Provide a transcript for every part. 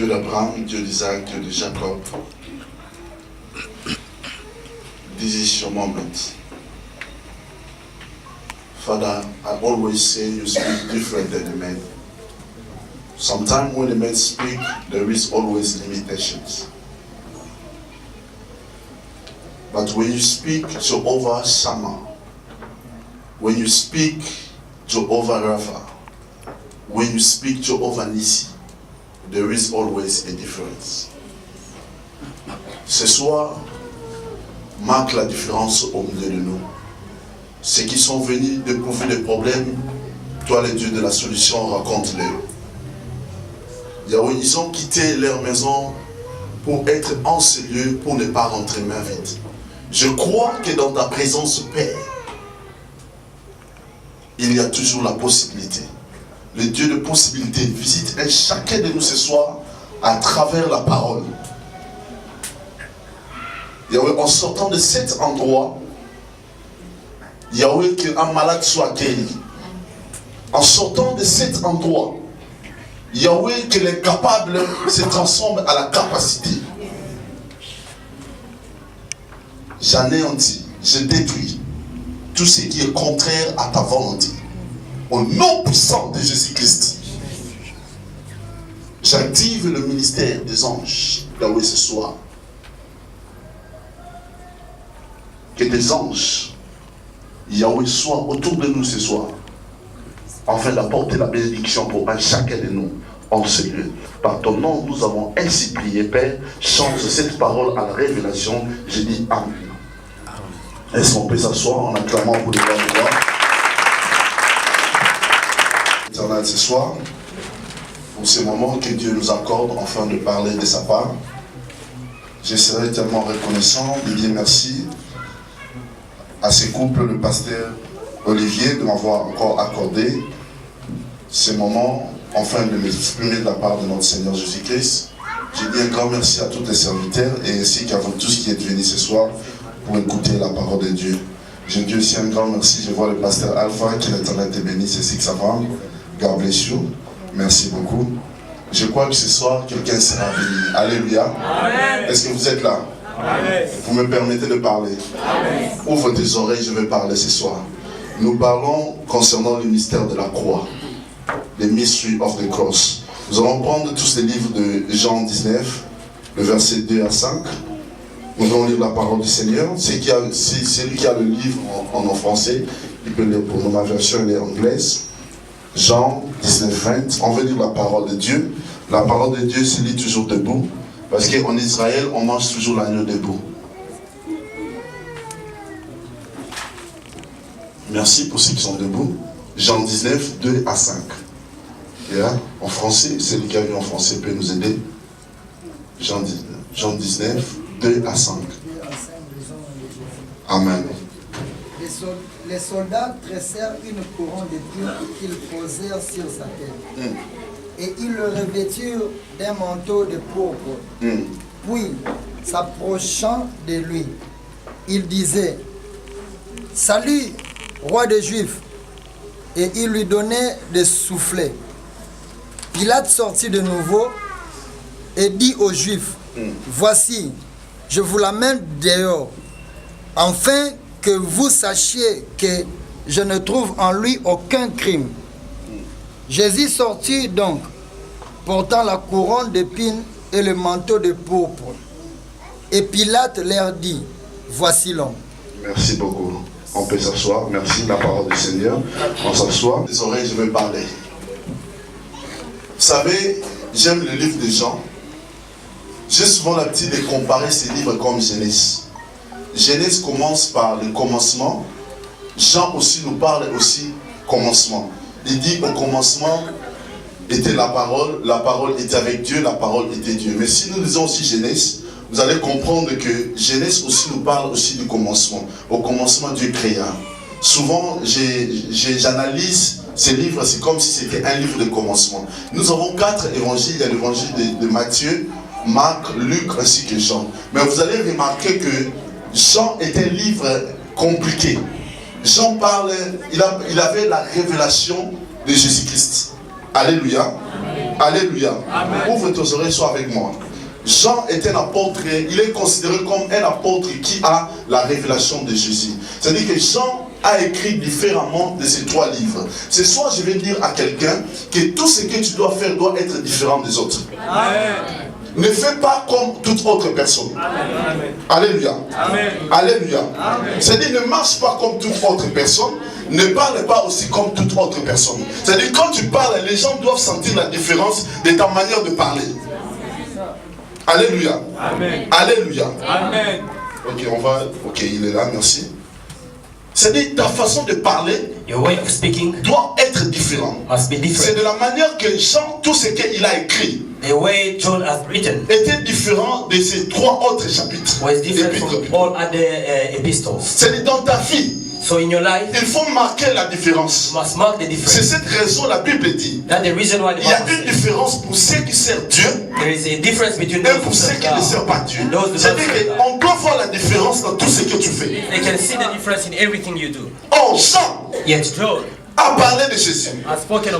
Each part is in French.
Dieu d'Abraham, Dieu d'Isaac, Dieu de Jacob, this is your moment. Father, I always say you speak different than the men. Sometimes when the men speak, there is always limitations. But when you speak Jehovah Shammah, when you speak Jehovah Rapha, when you speak Jehovah Nissi, there is always a difference. Ce soir marque la différence au milieu de nous. Ceux qui sont venus découvrir des problèmes, toi le Dieu de la solution, raconte-les. Yahweh, ils ont quitté leur maison pour être en ce lieu, pour ne pas rentrer main vide. Je crois que dans ta présence, Père, il y a toujours la possibilité. Le Dieu de possibilité visite chacun de nous ce soir à travers la parole. Yahweh, en sortant de cet endroit, Yahweh, qu'un malade soit guéri. En sortant de cet endroit, Yahweh, que les capables se transforment à la capacité. J'anéantis, je détruis tout ce qui est contraire à ta volonté. Au nom puissant de Jésus-Christ, j'active le ministère des anges, Yahweh, ce soir. Que des anges, Yahweh, soient autour de nous ce soir, afin d'apporter la bénédiction pour un chacun de nous en ce lieu. Par ton nom, nous avons ainsi prié, Père. Change cette parole à la révélation. Je dis Amen. Est-ce qu'on peut s'asseoir en acclamant pour le gloire de Dieu? Éternel, ce soir, pour ce moment que Dieu nous accorde, afin de parler de sa part, je serai tellement reconnaissant de dire merci à ce couple, le pasteur Olivier, de m'avoir encore accordé ce moment, afin de m'exprimer de la part de notre Seigneur Jésus-Christ. Je dis un grand merci à tous les serviteurs et ainsi qu'à vous tous qui êtes venus ce soir pour écouter la parole de Dieu. Je dis aussi un grand merci. Je vois le pasteur Alpha, que l'Éternel te bénisse, ainsi que sa femme. God bless you. Merci beaucoup. Je crois que ce soir, quelqu'un sera béni. Alléluia. Est-ce que vous êtes là? Amen. Vous me permettez de parler? Amen. Ouvre tes oreilles, je vais parler ce soir. Nous parlons concernant le mystère de la croix. The mystery of the cross. Nous allons prendre tous les livres de Jean 19, le verset 2 à 5. Nous allons lire la parole du Seigneur. Celui qui a le livre en français, il peut lire pour nous. Ma version elle est anglaise. Jean 19, 20. On veut lire la parole de Dieu. La parole de Dieu se lit toujours debout. Parce qu'en Israël, on mange toujours l'agneau debout. Merci pour ceux qui sont debout. Jean 19, 2 à 5. Et là, en français, celui qui a vu en français peut nous aider. Jean 19, 2 à 5. Amen. Les soldats tressèrent une couronne d'épines qu'ils posèrent sur sa tête. Et ils le revêtirent d'un manteau de pourpre. Puis, s'approchant de lui, il disait: Salut, roi des Juifs. Et il lui donnait des soufflets. Pilate sortit de nouveau et dit aux Juifs: Voici, je vous l'amène dehors, afin que vous sachiez que je ne trouve en lui aucun crime. Jésus sortit donc, portant la couronne d'épines et le manteau de pourpre. Et Pilate leur dit: Voici l'homme. Merci beaucoup. On peut s'asseoir. Merci, la parole du Seigneur. On s'assoit. Les oreilles, je vais parler. Vous savez, j'aime le livre de Jean. J'ai souvent l'habitude de comparer ces livres comme Genèse. Genèse commence par le commencement. Jean aussi nous parle aussi commencement. Il dit au commencement était la parole était avec Dieu, la parole était Dieu. Mais si nous lisons aussi Genèse, vous allez comprendre que Genèse aussi nous parle aussi du commencement. Au commencement, Dieu créa. Souvent, j'analyse ces livres, c'est comme si c'était un livre de commencement. Nous avons 4 évangiles. Il y a l'évangile de Matthieu, Marc, Luc ainsi que Jean. Mais vous allez remarquer que Jean est un livre compliqué. Jean parle, il avait la révélation de Jésus-Christ. Alléluia. Alléluia. Ouvre tes oreilles, sois avec moi. Jean est un apôtre, il est considéré comme un apôtre qui a la révélation de Jésus. C'est-à-dire que Jean a écrit différemment de ces 3 livres. Ce soir, je vais dire à quelqu'un que tout ce que tu dois faire doit être différent des autres. Amen. Ne fais pas comme toute autre personne. Amen. Alléluia. Amen. Alléluia. C'est-à-dire, ne marche pas comme toute autre personne. Ne parle pas aussi comme toute autre personne. C'est-à-dire, quand tu parles, les gens doivent sentir la différence de ta manière de parler. Alléluia. Amen. Alléluia. Amen. Ok, ok, il est là, merci. C'est-à-dire, ta façon de parler your way of speaking doit être différente. C'est de la manière que Jean, tout ce qu'il a écrit, the way John has written était différent de ces 3 autres chapitres. Was different from all other epistles. C'est dans ta vie. So in your life, il faut marquer la différence. Must mark the difference. C'est cette raison la Bible dit. That the reason why the il y a une différence pour ceux qui servent Dieu. There is a difference between et pour ceux qui ne servent pas Dieu. C'est-à-dire qu'on doit voir la différence dans tout ce que tu fais. They can see the difference in everything you do. Oh, Jean. Yet John a parlé de Jésus.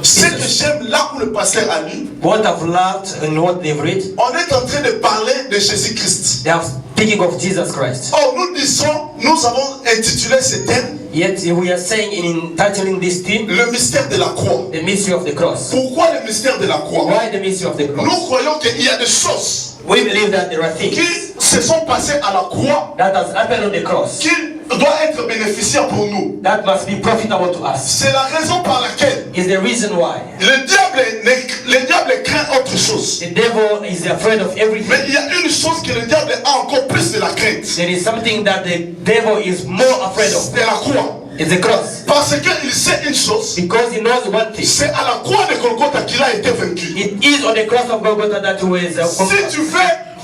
Ce que j'aime là où le pasteur a lu. What I've loved and what they've read. On est en train de parler de Jésus-Christ. They are speaking of Jesus Christ. Oh, nous avons intitulé ce thème. Yet we are saying in titling this theme, le mystère de la croix. The mystery of the cross. Pourquoi le mystère de la croix? Why the mystery of the cross? Nous croyons qu'il y a des choses. We believe that there are things qui se sont passées à la croix. That has happened on the cross. Qui doit être bénéficiaire pour nous. That must be profitable to us. C'est la raison par laquelle. Is the reason why. Le diable craint autre chose. The devil is afraid of everything. Mais il y a une chose que le diable a encore plus de la crainte. There is something that the devil is more afraid of. C'est la croix. It's the cross. Parce qu'il sait une chose. Because he knows one thing. C'est à la croix de Golgotha qu'il a été vaincu. It is on the cross of Golgotha that he was. Si tu veux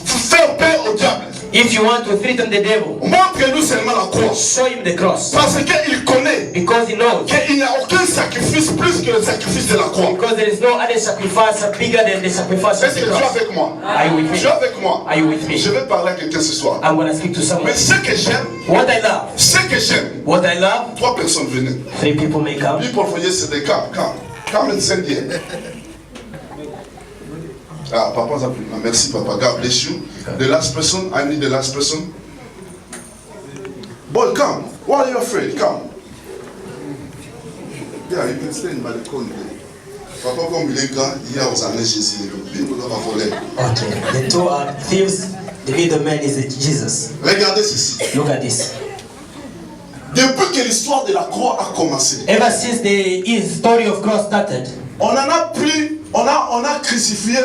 faire peur au diable. If you want to threaten the devil, montre-nous seulement la croix. Show him the cross. Parce qu'il connaît. Because he knows. Qu'il n'y a aucun sacrifice plus que le sacrifice de la croix. Because there is no other sacrifice bigger than the sacrifice of the cross. Est-ce que tu es avec moi? Are you with me? Tu es avec moi? Are you with me? Je vais parler à quelqu'un ce soir. I'm going to speak to someone. Mais ce que j'aime. What I love. Ce que j'aime. What I love. 3 personnes venaient. 3 people may come. People for yesterday, come and send here. Ah, Papa, merci, Papa. God bless you. The last person, I need the last person. Boy, come. Why are you afraid? Come. Yeah, you can stand by the corner there. Papa, comme il est grand, il y a aux années Jésus. Okay, the 2 are thieves. The middleman is Jesus. Regardez ceci. Look at this. Depuis que l'histoire de la croix a commencé. Ever since the story of cross started. On en a pris, on a crucifié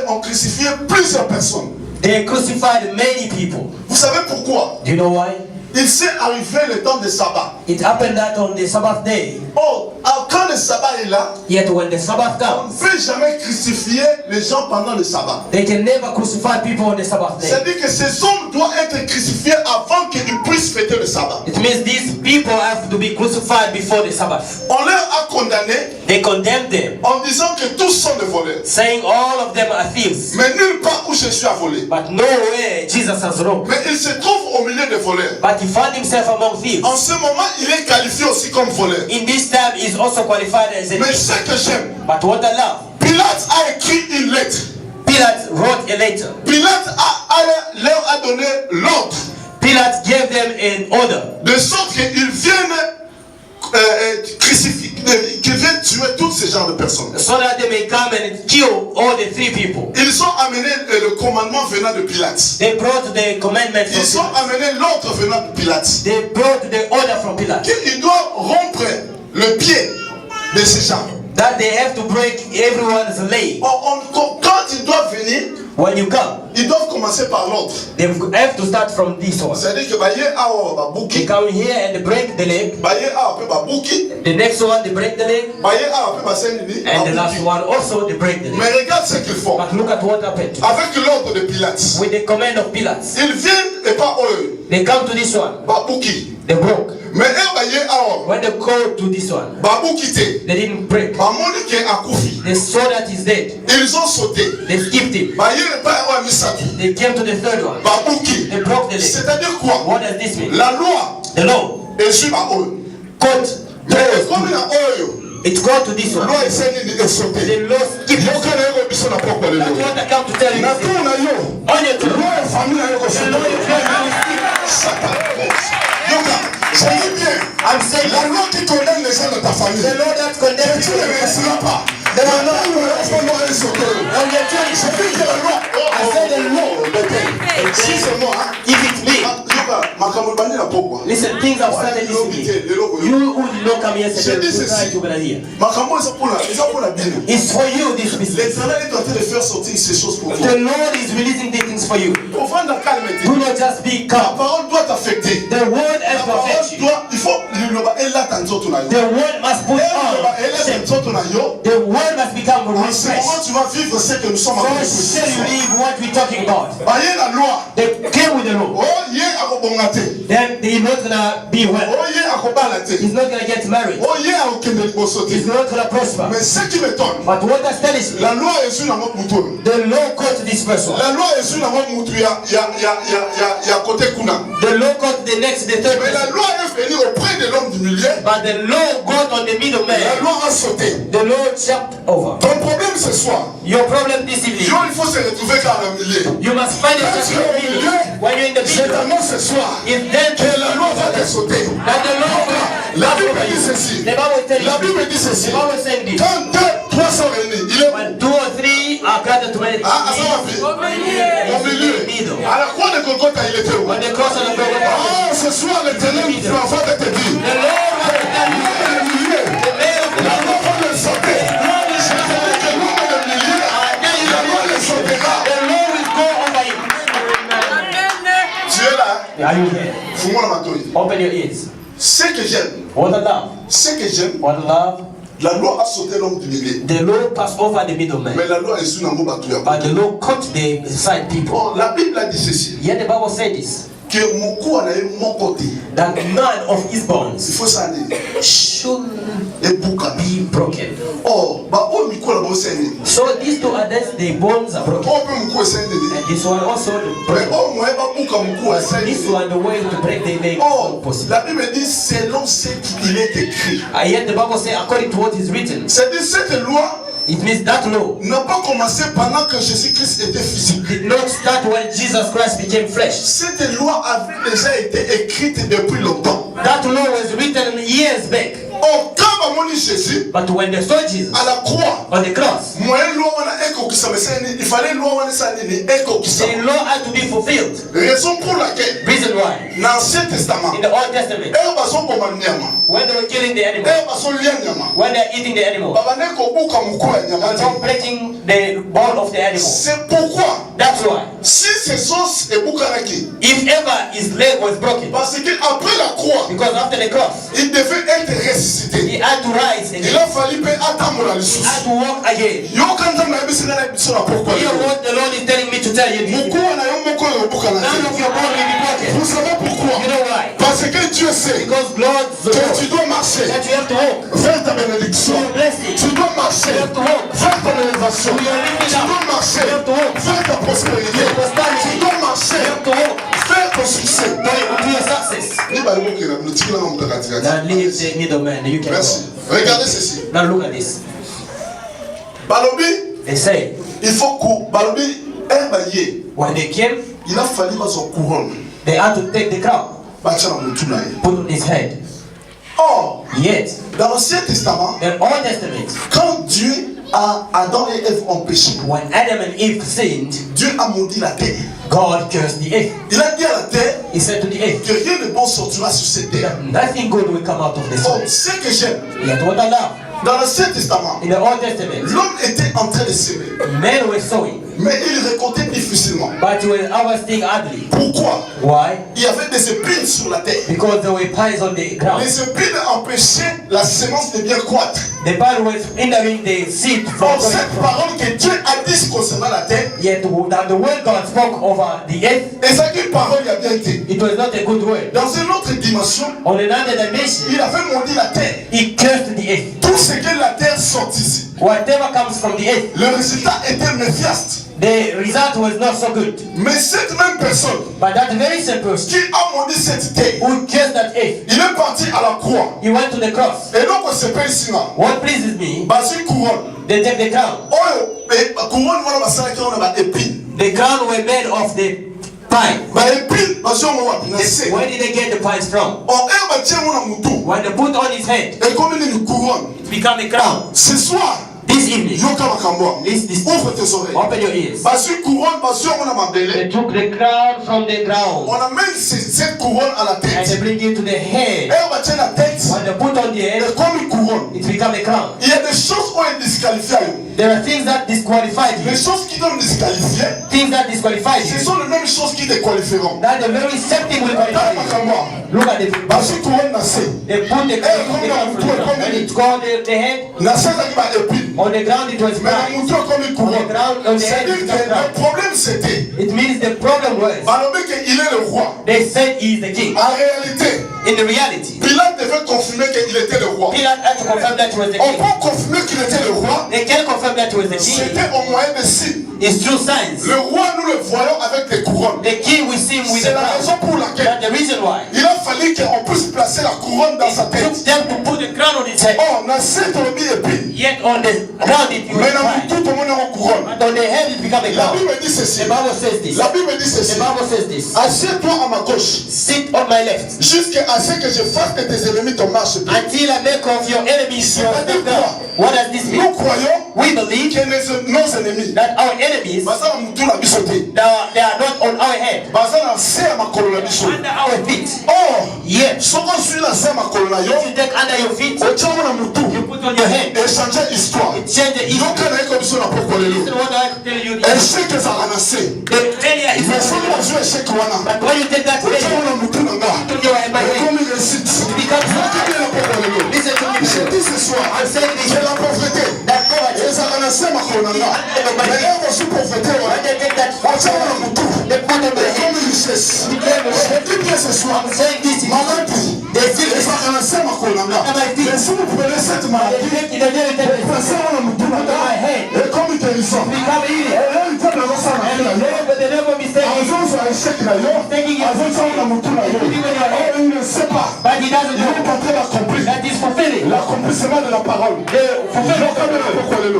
plusieurs personnes. They crucified many people. Vous savez pourquoi? Do you know why? Il s'est arrivé le temps de sabbat. It happened that on the Sabbath day. Oh, quand le sabbat est là, yet when the Sabbath comes, on ne peut jamais crucifier les gens pendant le sabbat. They can never crucify people on the Sabbath day. C'est-à-dire que ces hommes doivent être crucifiés avant qu'ils puissent fêter le sabbat. It means these people have to be crucified before the Sabbath. On leur a condamné. They condemned them. En disant que tous sont des voleurs. Saying all of them are thieves. Mais nulle part où Jésus a volé. But nowhere Jesus has robbed. Mais il se trouve au milieu des voleurs. But he found himself among thieves. En ce moment, il est qualifié aussi comme voleur. In this time, he is also qualified as a thief. Mais ce que j'aime. But what I love. Pilate a écrit une lettre. Pilate wrote a letter. Pilate leur a donné l'ordre. Pilate gave them an order. De sorte qu'ils viennent crucifier, qu'ils viennent tuer tous ces genres de personnes. So that they may come and kill all the 3 people. Ils ont amené le commandement venant de Pilate. They brought the commandment from Ils ont amené l'ordre venant de Pilate. They brought the order from Pilate. Qu'ils doivent rompre le pied de ces gens. That they have to break everyone's leg. Quand ils doivent venir, when you come, ils doivent commencer par l'ordre. They have to start from this one. C'est-à-dire que they come here and they break the leg. The next one they break the leg. And the last one also they break the leg. Mais regarde ce qu'ils font. But look at what happened. Avec l'ordre de Pilate. With the command of Pilate. Ils viennent et pas eux. They come to this one. They broke. Mais when they go to this one, they didn't break. They saw that he's dead. Ils ont sauté. They skipped him. They came to the 3rd one. They broke the leg. C'est-à-dire quoi? What does this mean? La loi. The law. Et sur eux. Code. It got to this one. Loi esengeli esote. The law skipped. Yoka na yoko biso na pokwa lelo. That's what I come to tell you. Na tu na yo. On your two. Loi famille na yoko The law is very Satan. Yoka, je dis bien. I'm saying La loi qui condamne les gens de ta famille. the law that condemns Tu you. ne réussiras pas. The law not. On your two. Je dis que la loi. I said the law. Si c'est moi, hein. If it's me. Listen, things have started this week. You who did not come yesterday to try to get here. It's for you this business. The Lord is releasing these things for you. Do not just be calm. The word has to affect you. The word must put on. The word must become refreshed. So shall you live what we're talking about. They came with the law. Then he's not gonna be well. He's not gonna get married. He's not gonna prosper. But what astonishes me, the law caught this person. The law caught the next, the third person. But the law got on the middle man. The law jumped over. Your problem this evening, you must find yourself in the middle. When you're in the middle, it's then que la loi va te sauter. La Bible dit ceci. La Bible dit ceci. Quand 2, 3 sont réunis, il est when 2 or 3 are gathered together. Au milieu. À la croix de Golgotha, il était où? Ce soir, l'Éternel va te dire. La loi va le sauter. Are you here? Open your ears. Ce que j'aime, what I love, ce que j'aime, what I love, la loi a sauté l'homme du milieu. The law passed over the middleman. Mais la loi est sur l'homme battu. But the law caught the side people. Oh, la Bible a dit ceci. Yet the Bible said this. Que mon cou a mon côté. That none of his bones should be broken. Oh, so these two others, the bones are broken. And this one also broken. This one, the way to break the leg. Oh, la Bible dit selon ce qu'il est écrit. Yet the Bible says according to what is written. C'est-à-dire cette loi. It means that law n'a pas commencé pendant que Jésus-Christ était physique. Did not start when Jesus Christ became flesh. Cette loi avait déjà été écrite depuis longtemps. That law was written years back. Oh, quand on Jésus, but when they saw Jesus à la croix, on the cross, il fallait loi the law had to be fulfilled. Raison pour laquelle, reason why, dans l'Ancien Testament, in the Old Testament, when they were killing the animal, when they are eating the animal, they were breaking the bone of the animal. C'est pourquoi, that's why, si ses os est boukanaki, if ever his leg was broken, parce qu'après la croix, because after the cross, il devait être ressuscité. He had to rise again. Il a fallu attendre la ressource. He had to walk again. Hear what the Lord is telling me to tell you. None of your bone will be broken. Vous savez pourquoi? You know why? Parce que Dieu sait because God que tu dois marcher that you have to walk vers ta bénédiction. Tu dois marcher vers ton élévation. Tu dois marcher vers ta prospérité. Tu dois marcher vers ton succès. Now leave the middleman. You can Merci. Go. Regardez ceci. Now look at this. Balobi, they say, il faut que Balobi ait when they came, il a fallu son couronne. They had to take the crown, put on his head. Or, yet, dans l'Ancien Testament, the Old Testament, quand Dieu Adam et Ève ont péché, when Adam and Eve sinned, Dieu a maudit la terre. God cursed the earth. Il a dit à la terre, he said to the earth, que rien de bon sortira sur cette terre. Nothing good will come out of this earth. Ce que j'aime, yet what I love, dans l'Ancien Testament, in the Old Testament, l'homme était en train de s'aimer. Men were sowing, mais il récoltait difficilement. But he was harvesting hardly. Pourquoi? Why? Il y avait des épines sur la terre. Because there were pies on the ground. Les épines empêchaient la sémence de bien croître. The pie was hindering the seed from growing. Cette parole que Dieu a dit concernant la terre, yet that the word God spoke over the earth, et ça quelle parole il a bien été. It was not a good word. Dans une autre dimension, on another dimension, il avait maudit la terre. He cursed the earth. Tout ce que la terre sort ici, whatever comes from the earth, le résultat était néfaste. the result was not so good. Mais cette même personne But that very same person qui a monté cette terre, who cursed that earth, il est parti à la croix. he went to the cross. Et donc on se paye ici là. What pleases me, Basi couronne. they take the crown. Oh, couronne voilà basala qui on a ba épine. The crown were made of the pine. Ba épine, basi on va na se. Where did they get the pines from? Oh, et ba tiens mon mutu. When they put on his head, Et comme il une couronne. it become a crown. Ce soir, This evening, yoka makambo. this Ouvre tes oreilles. open your ears. Basi couronne, basi on a They mabele. took the crown from the ground On amène cette couronne à la and they tête. bring it to the Et head. on va tiens la tête. When they put on the Et head, comme une couronne. it become a crown. Il y a des choses qui ont été disqualifiées. There are things that disqualified Les you. choses qui t'ont disqualifié, Things that disqualified ce you. sont les mêmes choses qui te qualifieront. That the very same thing will qualify you. Look at it. Basi couronne na se. They put the crown from the ground. When it called the head, Na se zaki ba épine. on the ground it was Mais la pine. mouture comme une couronne. On the C'est-à-dire head que it was crown. le problème c'était, It means the problem was alors qu'il est le roi. they said he is the king. En réalité, In the reality, Pilate devait confirmer qu'il était le roi. Pilate had to confirm that he was the On king. peut confirmer qu'il était le roi. They can confirm that he was the king. C'était au moyen de signes. It's through signs. Le roi, nous le voyons avec des couronnes. The king we see him with C'est the la crown. raison pour laquelle That's the reason why. il a fallu qu'on puisse placer la couronne dans sa It took tête. them to put the crown on his head. Oh, na se tombé épine. Yet on the ground it was Mais dans pine. tout le monde est en couronne. But on the head it became a La crown. Bible dit ceci. The Bible says this. La Bible dit The ceci. Bible says this. Assieds-toi à ma gauche Sit on my left jusqu'à ce que je fasse que tes ennemis te marchent pied. until I make of your enemies your step down. What does this Nous mean? croyons We believe que nos ennemis, that our enemies baza na mutu na biso te, they are not on our head, baza na se ya makolo na biso. under our feet. Or, Yet, soki ozwi na se ya makolo na yo, if you take under your feet, otiango na mutu, you put on your head, echange histoire. it change the issue. yoka na ye biso na poko Listen lelo. what I tell you. Échec ezalaka na se. The failure is Mais soki not. ozwi échec wana, But when you take that failure, otiango na mutu na nga, put your head by head, ekomi réussite. it becomes Otikeli na poko lelo. Listen to me. Je dis ce soir, I'm saying this. que la pauvreté That poverty, ezalaka na se ya makolo na nga. Mais ye ozwi pauvreté when wana, they take that otiango na mutu, they put on the head. ekomi richesse. Je dis bien ce soir, I'm saying this. maladie ezalaka na se ya makolo na nga. Mais si vous prenez cette maladie, placez-la na mutu na nga, ekomi guérison. Réalité nazosala na yo. Azozwa échec na yo, azotiango na mutu na yo. Oh, il ne sait pas. But he doesn't Il est know en train d'accomplir that is fulfilling. l'accomplissement de la parole.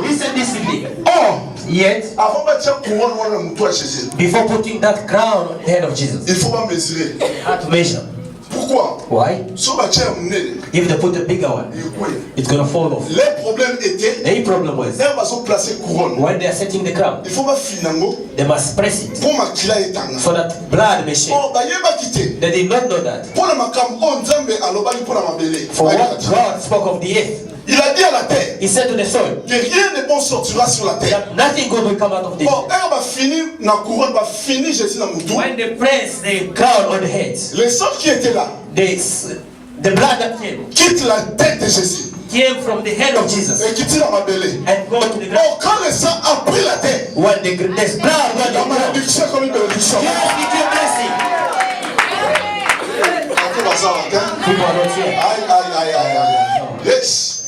Listen this to me. Or, Yet, avant batia couronne wana na mutu ya Jésus, before putting that crown on the head of Jesus, il faut pas mesurer. you have to measure. Pourquoi? Why? So batia ya munene, If they put a bigger one, ekoya. it's gonna fall off. Le problème était, The problem was er bazo placer couronne. when they are setting the crown, Il faut bafina yango they must press it pour makila etanga. so that blood may shake. Oh, bayebaki te. They did not know that. Mpona makambo oyo Nzambe alobaki mpona mabele. For what God spoke of the earth, Il a dit à la terre He said to the soil que rien de bon sortira sur la terre. that nothing good will come out of this. Bon, er bafini na couronne, bafini Jésus na mutu. When they press the crown on the head, Le sang qui était là the blood that came quitte la tête de Jésus came from the head of Jesus et quitte la mabele. and go to the ground. Oh, quand le sang a pris la terre, When the blood went la on the ground, malédiction comme une bénédiction. Jesus became blessing. People are not here. Aïe, aïe, aïe, aïe, aïe. Yes.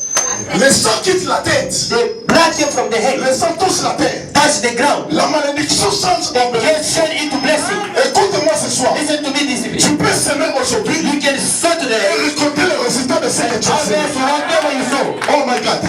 Le sang quitte la tête. The blood came from the head, Le sang touche la terre. touched the ground, La malédiction change en get bénédiction. turned into blessing. Écoute-moi ce soir. Listen to me this Tu evening. peux semer aujourd'hui You can sow to the et head. récolter le résultat de ce que tu as semé. Harvest whatever you sow. Oh my God.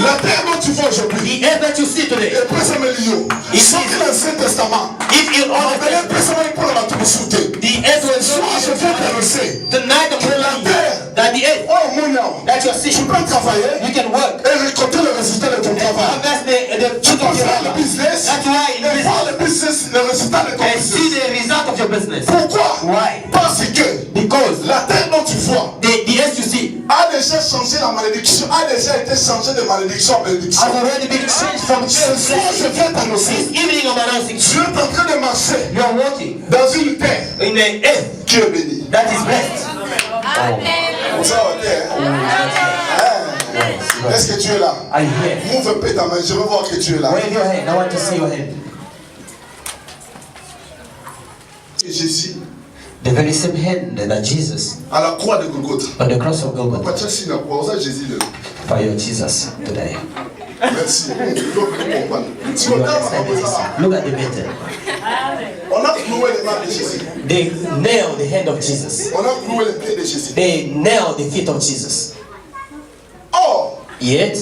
La terre dont tu vois aujourd'hui The earth that you see today, est presque un million. Sauf que l'Ancien Testament, if you on honor avait it, presque un pour la publicité. the earth will Soit je show vais t'annoncer tonight I'm telling you that the earth oh mon nom, that you're tu seeing, peux travailler you can work. et récolter le résultat de ton travail. Harvest the Tu fruit peux of your faire le labor. business That's why in et business, voir le business, le résultat de ton and see business. the result of your business. Pourquoi? Why? Parce que Because la terre dont tu vois the earth you see a déjà changé la malédiction, a déjà été changé de malédiction en bénédiction. has already been changed from Ce soir, je viens t'annoncer, this evening I'm announcing tu es en train de marcher you are walking dans une terre in the earth qui est bénie. that is blessed. Vous savez, est-ce que tu es là? Are you here? Move un peu ta main, je veux voir que tu es là. Wave your hand. I want to see your hand. Et Jésus, The very same hand that Jesus à la croix de Golgotha. on the cross of Golgotha. Pas de si la croix, ça Jésus le. For your Jesus today. Merci. Look at the method. On a cloué les mains de Jésus. They nailed the hand of Jesus. On a cloué les pieds de Jésus. They nailed the feet of Jesus. Or, Yet,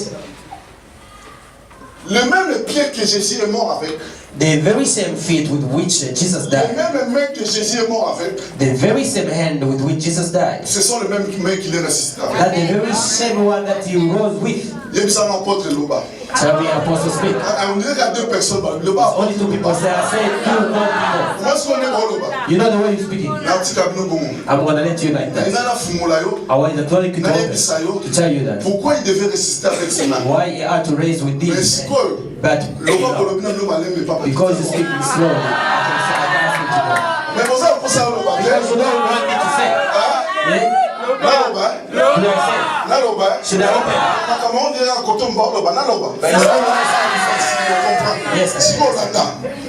le même pied que Jésus est mort avec, the very same feet with which Jesus le died, même main que Jésus est mort avec, the very same hand with which Jesus died, ce sont les mêmes mains qu'il est ressuscité avec. that the very same one that he rose with. Il y a un apôtre Loba. Shall we apostle speak? On dirait qu'il y a deux personnes. Loba. Only two people say, I say two more people. Moi, je connais Loba. You know the way you're speaking? I'm going to let you like that. I want the Holy to tell you that. Pourquoi il devait résister avec ses mains? Why you had to raise with these? But because you speak slowly, I can say I Mais vous avez pensé à Loba. because you don't want me to say. Yeah? Should I say? Should I open? Comment on dirait un coton Loba? Yes.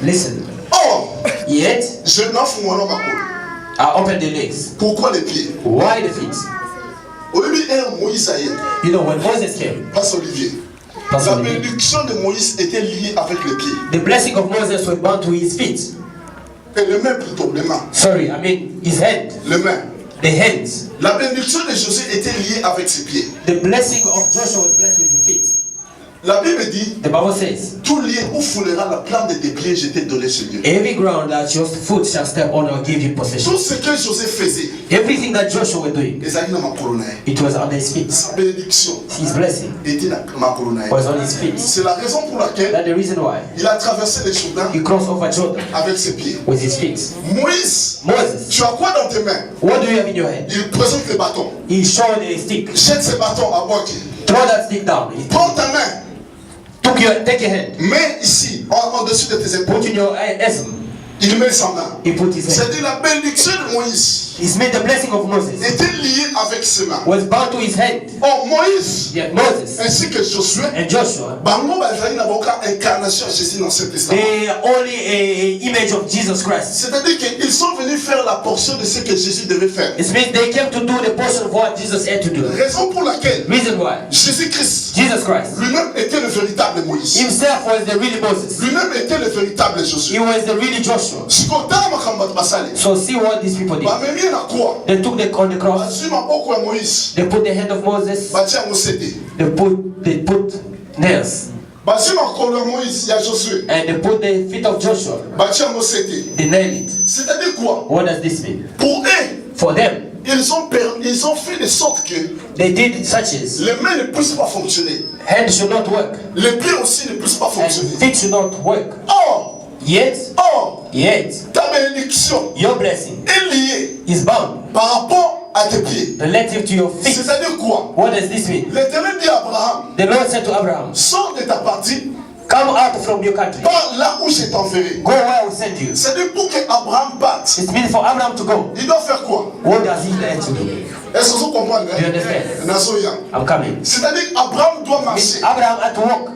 Listen. Or, Yet, je n'offre mon homme à quoi? I open the legs. Pourquoi les pieds? Why the feet? Au début, Moïse a eu. You know, when Moses came, Passe Olivier. La bénédiction de Moïse était liée avec les pieds. the blessing of Moses was bound to his feet. Et les mains plutôt, les mains. Sorry, I mean his hand. Les mains. The hands. La bénédiction de Josué était liée avec ses pieds. The blessing of Joshua was blessed with his feet. La Bible dit, The Bible says, tout lieu où foulera la plante de tes pieds, je t'ai donné ce lieu. every ground that your foot shall step on, I'll give you possession. Tout ce que Josué faisait, Everything that Joshua was doing, Esaïe n'a ma colonne. it was on his feet. Sa bénédiction His blessing était dans ma colonne. was on his feet. C'est la raison pour laquelle That's the reason why il a traversé les Jourdains he crossed over Jordan avec ses pieds. with his feet. Moïse, Moses, tu as quoi dans tes mains? what do you have in your hand? Il présente les bâtons. He showed a stick. Jette ces bâtons à Boaki. Throw that stick down. He Prends ta main. take your hand. Mets ici, en dessus de tes épaules. Put in your bosom. Il met sa main. He put his hand. C'est-à-dire la bénédiction de Moïse He's made the blessing of Moses était liée avec ses mains. was bound to his hand. Or Moïse, Yeah, Moses ainsi que Josué, and Joshua, bango bazali na boka incarnation de Jésus dans cet testament. they are only a image of Jesus Christ. C'est-à-dire qu'ils sont venus faire la portion de ce que Jésus devait faire. It means they came to do the portion of what Jesus had to do. Raison pour laquelle Reason why Jésus-Christ Jesus Christ lui-même était le véritable Moïse. himself was the really Moses. Lui-même était le véritable He Josué. was the really Joshua. Sikotama makambo basale. So see what these people did. Bamemi na croix. They took on the cross. Bazui maboko ya Moïse. They put the hand of Moses. Batia yango sete. They put nails. Bazui makolo ya Moïse ya Josué. And they put the feet of Joshua. Batia yango sete. They nailed it. C'est-à-dire quoi? What does this mean? Pour eux, For them, ils ont fait de sorte que they did such as les mains ne puissent pas fonctionner. hand should not work Les pieds aussi ne puissent pas and fonctionner. feet should not work. Or, Yet, ta bénédiction your blessing est liée is bound, par rapport à tes pieds. relative to your feet. C'est-à-dire quoi? What does this mean? L'Éternel dit à Abraham, The Lord said to Abraham, sors de ta partie, come out from your country. pars là où je t'enverrai. Go where I will send you. C'est-à-dire pour que Abraham parte, It means for Abraham to go. il doit faire quoi? What does he have to do? Est-ce que vous comprenez? Do you understand? Nazoya. I'm coming. C'est-à-dire Abraham doit marcher. Abraham had to walk.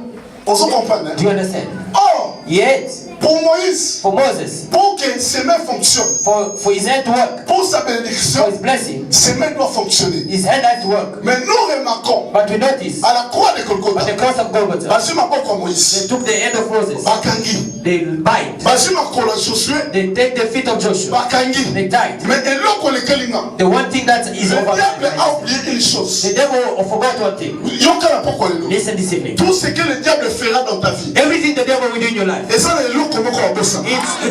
Vous comprenez? Do you understand? Or, Yet, pour Moïse, for Moses, pour que ses mains fonctionnent, for his hand to work, pour sa for bénédiction, his blessing, ses mains doivent fonctionner. his hand had to work. Mais nous remarquons, But we notice, à la croix de at Golgotha, the cross of Golgotha, Bazui maboko ya they Moïse, took the hand of Moses, bakangi. they bite, Bazui makolo ya Josué, they take the feet of Joshua, bakangi. they tied. Mais eloko lekeli nga, The one thing that is le over diable a oublié une chose. the devil forgot one thing. Yoka na poko lelo. Listen this evening. Tout ce que le diable fera dans ta vie, Everything the devil will do in your life, et ça le eloko moko ya bosa.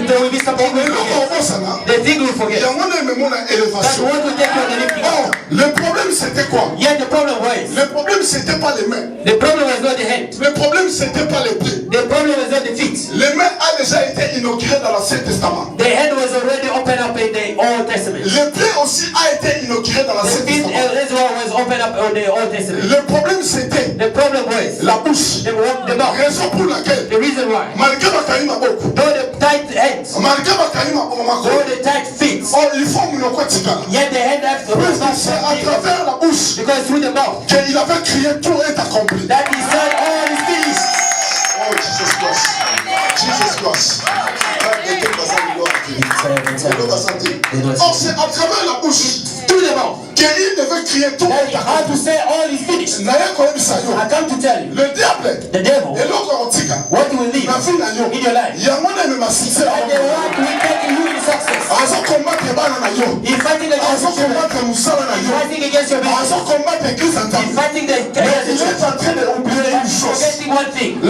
there will be something you will Eloko ya forget. bosa na, The thing you will forget. yango na ememo na That's élévation. what will take you on the lifting. Or, le problème c'était quoi? Yet the problem was, Le problème c'était pas les mains. the problem was not the hand. Le problème c'était pas les pieds. The problem was not the feet. Les mains a déjà été inaugurées dans l'Ancien Testament. The hand was already opened up in the Old Testament. Le pied aussi a été inauguré dans The l'Ancien feet Testament. as well was opened up in the Old Testament. Le problème c'était The problem was la bouche. the mouth. Raison pour laquelle, The reason why, malgré bakayi maboko, though the tight hands, malgré bakayi though maboko, the tight feet, oh, il faut munoko tikala. yet the hand has to C'est à travers la bouche because through the mouth qu'il avait crié tout est accompli. that he said all is finished. Oh, Jesus Christ. Jesus Christ. Oh, c'est à travers la bouche Through the mouth qu'il devait crier tout. That he had to say all is finished. I come to tell you. Le diable, the devil, what you will leave in your life, and they want to take you in success. He's fighting against your children. He's fighting against your business. He's fighting the forgetting one thing.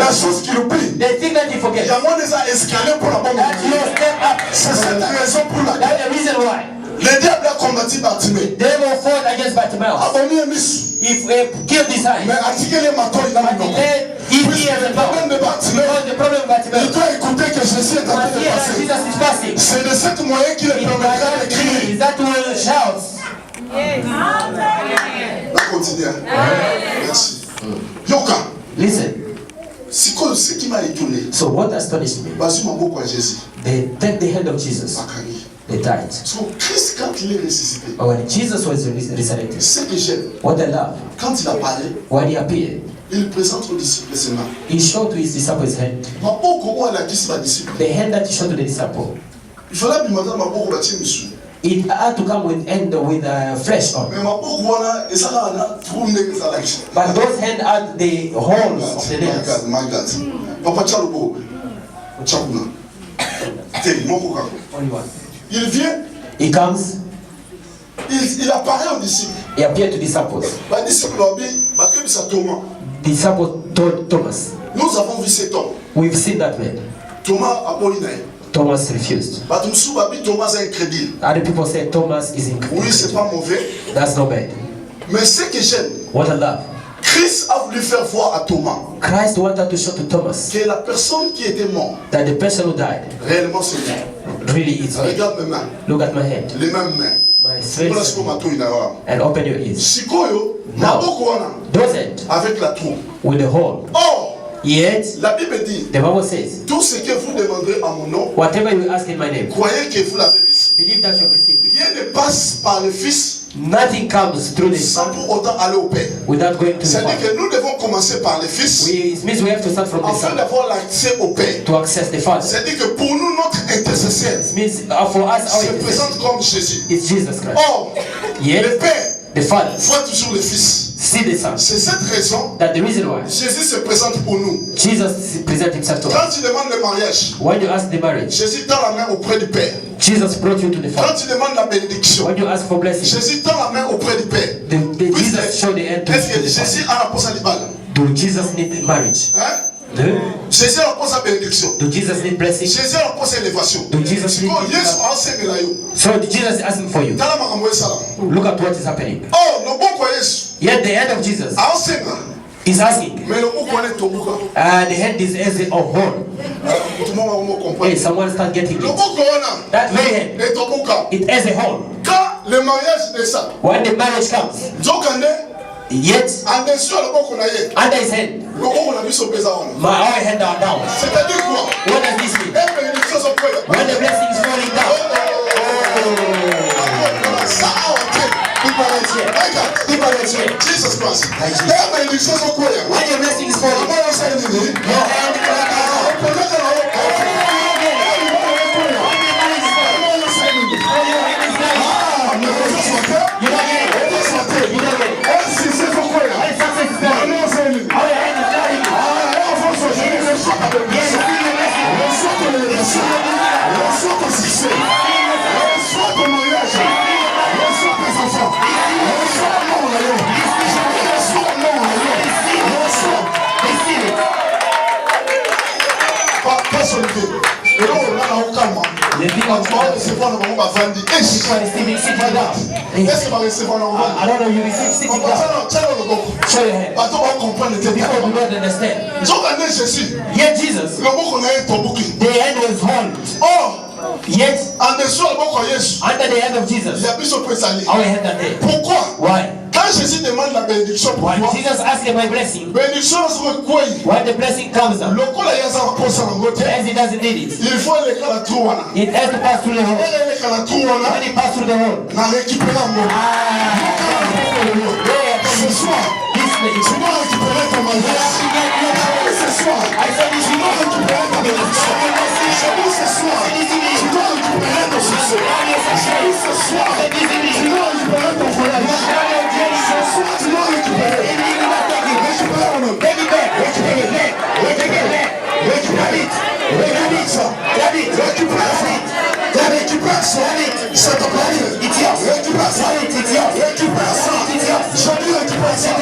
The thing that he forgets. That you step up. That's the reason why. Le diable a combattu Bartimée. Devil fought against Bartimaeus. He killed his eyes. Mais articulé matin, il a mis the problem de Bartimée. Il doit écouter que Jésus est en train de passer. C'est de cette moyen qu'il est permettra de crier. That will shout. On continue. Merci. Yoka. Listen. Ce qui m'a étonné. So what astonished me? They take the hand of Jesus. They died. So Christ, quand il est ressuscité, when Jesus was resurrected, ce que j'aime, what I love, quand il a parlé, when he appeared, il présente aux disciples ses mains. He showed to his disciples his hand. The hand that he showed to the disciple. It had to come with flesh on. But those hands had the holes of the nails. My God. Papa Chalubo. Chakuna. Only one. Il vient. He comes. Il apparaît aux disciples. He appeared to disciples. Disciples told Thomas. Nous avons vu cet homme. We've seen that man. Thomas a polinaï. Thomas refused. Thomas est incrédule. Other people say Thomas is incredible. Oui, c'est pas mauvais. That's not bad. Mais ce que j'aime, what I love, Christ a voulu faire voir à Thomas, Christ wanted to show to Thomas, que la personne qui était morte, that the person who died, réellement c'est mort. Really is dead. Regarde mes mains. Look at my hand. Les mêmes mains. My face. And open your ears. Now, those hands, avec la trou, with the hole. Oh! Yet, la Bible dit, the Bible says, tout ce que vous demanderez à mon nom, whatever you ask in my name, croyez que vous l'avez reçu. Believe that you have received. Rien ne passe par le Fils. Nothing comes through the sans pour autant aller au Père. Without going to the Father. C'est-à-dire que nous devons commencer par le Fils. It means we have to start from the Son. Afin d'avoir l'accès au Père. To access the Father. C'est-à-dire que pour nous notre intercesseur. It means for us our se présente comme Jésus. It's Jesus Christ. Or, le Père. The Father. Voit toujours le Fils. See the Son. C'est cette raison. That the reason why. Jésus se présente pour nous. Jesus presents himself to us. Quand tu demandes le mariage. When you ask the marriage. Jésus tend la main auprès du Père. Jesus brought you to the Father. Quand tu demandes la bénédiction. When you ask for blessing. Jésus tend la main auprès du Père. Jesus showed the hand to est-ce que Jésus a la poste à Do Jesus need marriage? Hein? Jésus a la poste à bénédiction. Do Jesus need blessing? Jésus a la poste à élévation. Do Jesus need So Jesus is asking for you. Look at what is happening. Oh, no bon Jésus. Yet the hand of Jesus is asking. Mais le bon the hand is as a whole. Hey, someone start getting it. That very hand. It has a hole. Quand le mariage descend. When the marriage comes. Yet, under his hand, my other hand are down. What does this mean? When the blessing is falling down. People are here. Jesus Christ. When your blessing is falling, your hand I don't know, you receive sitting down. Show your hand. People do not understand. Yet Jesus, the hand was whole. Yet, under the hand of Jesus, our hand are there. Why? Quand Jésus demande la bénédiction pour when toi, Jesus asks my blessing, when the blessing comes up, as he doesn't need it, it has to pass through the hole. When it passes through the hole, ce soir, tu dois récupérer ton mariage. Ce soir, tu dois récupérer ta bénédiction. Ce soir, tu dois récupérer ton succès. Ce soir, tu dois récupérer ton voyage. Ce soir, tu dois récupérer. Récupère mon homme. Récupère ça. Récupère ça. Récupère ça. Ça t'appartient. Récupère ça. Récupère ça. J'ai dit récupère ça.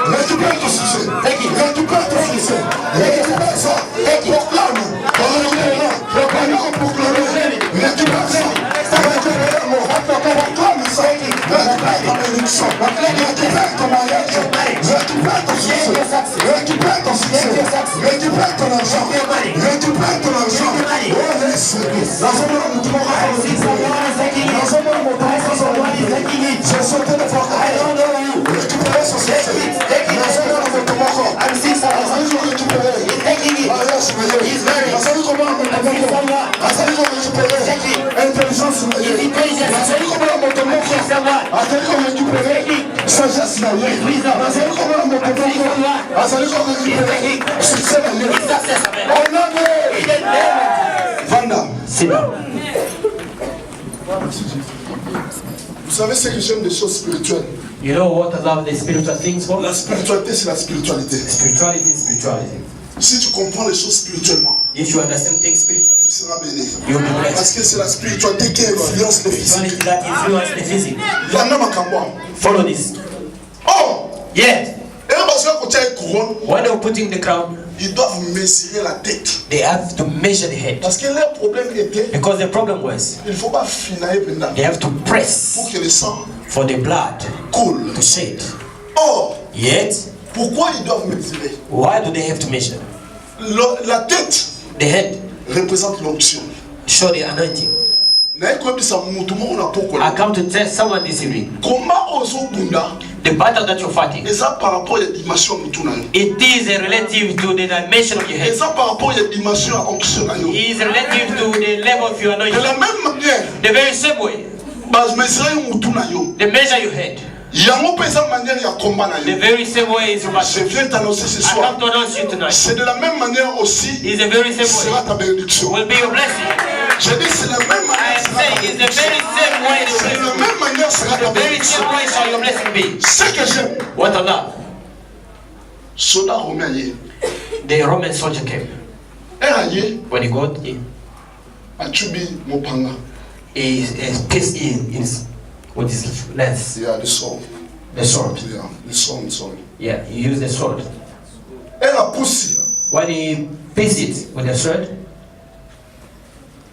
Récupère ton succès. Récupère ton succès. Récupère ça. Proclame. Récupère ça. Proclame ça. Récupère ta bénédiction. Récupère ton mariage. Récupère ton succès. Récupère ton succès. Récupère ton argent. Récupère ton argent. Oh, laisse. Dans un moment, tu m'auras fait. Dans un moment, tu m'auras fait. J'ai sauté le fort. Récupérer son succès. Dans un moment, tu m'auras fait. Récupérer. Mariage meilleur. Dans un moment, tu m'auras fait. Récupérer. Intelligence meilleure. Dans un moment, tu m'auras fait. Récupérer. Sagesse meilleure. Dans un moment, tu m'auras fait. Récupérer. Succès meilleur. On a Vanda. C'est là. Vous savez ce que j'aime des choses spirituelles? You know what I love the spiritual things for? La spiritualité, c'est la spiritualité. Spirituality is spirituality. Si tu comprends les choses spirituellement, If you understand things spiritually, tu seras béni. you'll be blessed. Parce que c'est la spiritualité qui influence le physique. Spirituality that influence the physique. La même à Kamboa. Follow this. Oh! Yet, Et parce que quand tu as une couronne, when they were putting the crown, ils doivent mesurer la tête. they have to measure the head. Parce que leur problème était, Because the problem was, il ne faut pas finailler pendant they have to press pour que le sang for the blood coule. to shed. Or, Yet, pourquoi ils doivent mesurer? why do they have to measure? La tête The head représente l'onction. show the anointing. I come to tell someone this evening. The battle that you're fighting, it is relative to the dimension of your head. It is relative to the level of your anointing. The very same way, the measure you had, the very same way is your battle. Je viens t'annoncer ce I soir. come to announce you tonight. C'est de la même manière aussi It's the very same sera way. ta bénédiction. Will be your blessing. Je dis c'est la même I manière. am saying it's the very same way. C'est de la même manière sera ta The very bénédiction. same way shall your blessing be. Ce que j'aime, What I love, soldat romain hier, the Roman soldier came. hier, When he got in, Achubi Mopanga, he pierced in with his lance, il y a des sorts. the sword. Il y a des sorts, sorts. Yeah, he used the sword. Elle a poussé When he pierced it with the sword,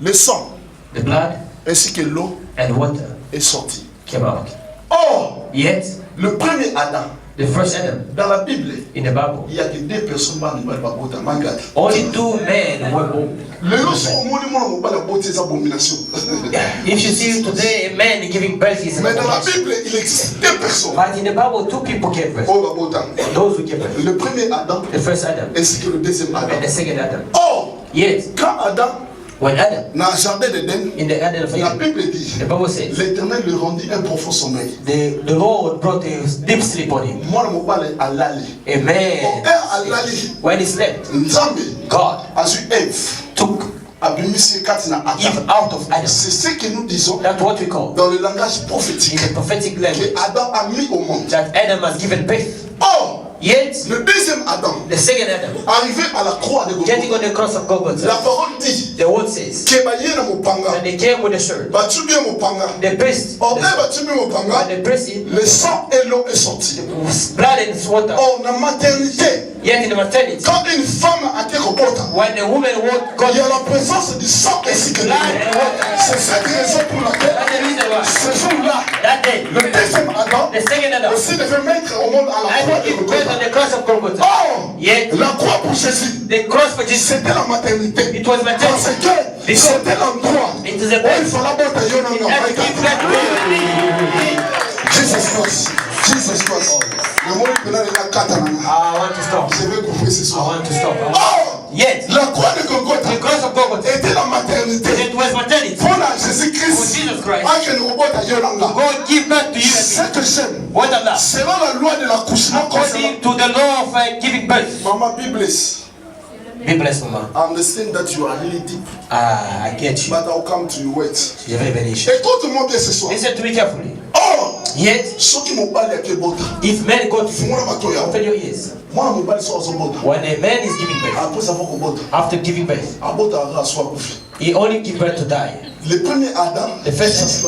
le sang the blood ainsi que l'eau and water est sorti. came out. Or, Yet, le premier Adam, the first Adam dans la Bible, in the Bible, il y a que deux personnes qui ne pas botter. Regarde. only 2 men were born. Les leçons au monde, ils ne pas botter des abominations. If you see today a man giving birth is an Mais dans la abomination. Bible, il existe deux personnes. But in the Bible, 2 people gave birth. Oh, la botter. Those who gave birth. Le premier Adam The first Adam ainsi que le deuxième Adam. and the second Adam. Or, Yet, quand Adam, when Adam, dans le jardin d'Éden, in the Garden of la Eden, Bible dit, the Bible says, l'Éternel lui rendit un profond sommeil. the Lord brought a deep sleep on him. Moi, je me parle à l'ali. A man, À l'ali, when he slept, Nzambe God a su Ève, took a béni quatre na Eve Adam. out of Adam. C'est ce que nous disons That's what we call, dans le langage prophétique in the prophetic language, que Adam a mis au monde. that Adam has given birth. Or, Yet, le deuxième Adam, the second Adam, arrivé à la croix de getting Golgotha, on the cross of la Golgotha, parole dit the word says, que baye na mopanga, and they came with a sword. battu bien mopanga. They pressed, Or, battu bien mopanga, when they pressed it, le sang et l'eau est sorti. blood and water. Or, na maternité, Yet in the maternity, quand une femme a été rebota, when the woman il y got a la présence du sang ainsi que de blood l'eau. and water, C'est cette raison pour laquelle that's the reason why ce jour-là, that day, le deuxième Adam the second Adam, aussi devait mettre au monde à la I croix think de it birth on Golgotha. the cross of Golgotha. Or, Yet, la croix pour Jésus, the cross for Jesus, c'était la maternité. it was Parce maternity. que c'était l'endroit où It is a il birth. fallait botter That gives that Jesus Christ. Jesus Christ. Le monde est là, il a quatre ans. I want to stop. Je vais couper ce I soir. want to stop. Or, Yet, la croix de Golgotha the cross of Golgotha, était la maternité. it was maternity. Pour la For Jésus-Christ, Jesus Christ, pas que nous rebotons ailleurs là. God give birth to you and Ce me. que j'aime, What I love, selon la loi de l'accouchement, according to the law of giving birth, Maman Bible, Be blessed, Mama. I understand that you are really deep. I get you. But I'll come to you. Wait. Je vais venir ici. Écoute-moi bien ce soir. Listen to me carefully. Oh! Yet, Ceux qui m'ont parlé avec Bota. if men go to Moi, open your ears. Moi, mon bal sort son Bota. When a man is giving birth, Après avoir Bota. after giving birth, À Bota, à soi, he only gives birth to die. le premier Adam, The first